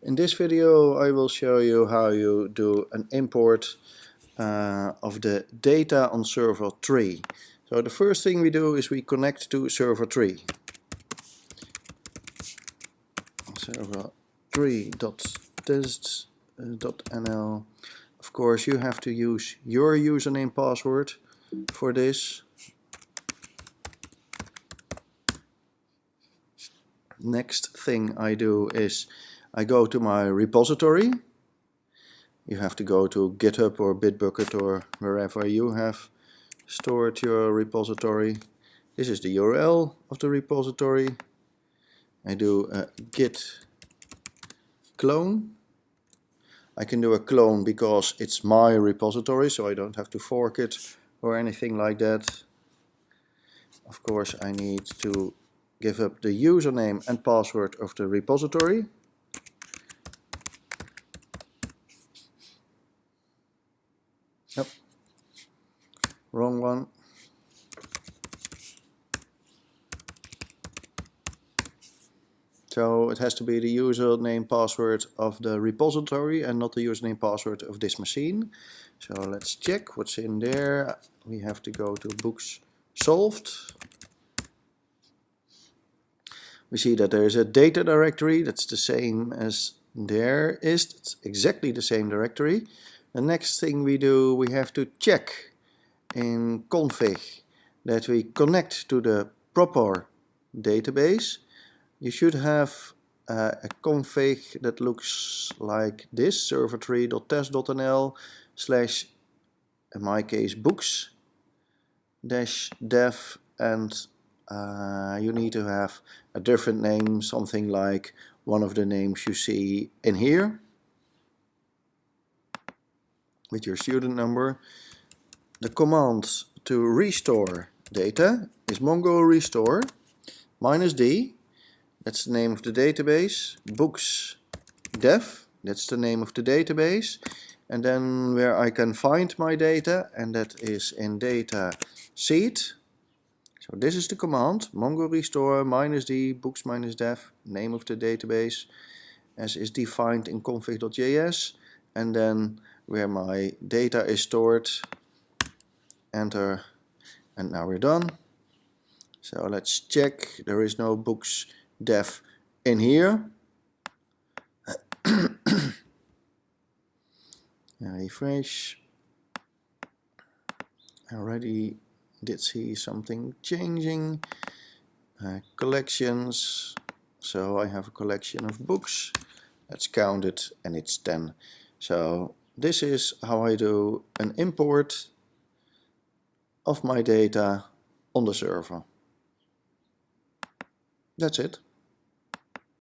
In this video I will show you how you do an import of the data on server 3. So the first thing we do is we connect to server 3. server3.tests.nl. Of course you have to use your username password for this. Next thing I do is I go to my repository. You have to go to GitHub or Bitbucket or wherever you have stored your repository. This is the URL of the repository. I do a git clone. I can do a clone because it's my repository, so I don't have to fork it or anything like that. Of course I need to give up the username and password of the repository. Yep, wrong one. So it has to be the username password of the repository and not the username password of this machine. So let's check what's in there. We have to go to books solved. We see that there is a data directory that's the same as there is. It's exactly the same directory. The next thing we do, we have to check in config that we connect to the proper database. You should have a config that looks like this, server3.test.nl slash, in my case, books dash dev, and you need to have a different name, something like one of the names you see in here with your student number. The command to restore data is mongo restore -d. That's the name of the database. Books dev, that's the name of the database. And then where I can find my data, and that is in data seed. So this is the command, mongo restore -d books -dev, name of the database, as is defined in config.js. And then where my data is stored, enter, and now we're done. So let's check, there is no books dev in here. Refresh. I already did see something changing. Collections. So I have a collection of books. Let's count it, and it's 10. So this is how I do an import of my data on the server. That's it.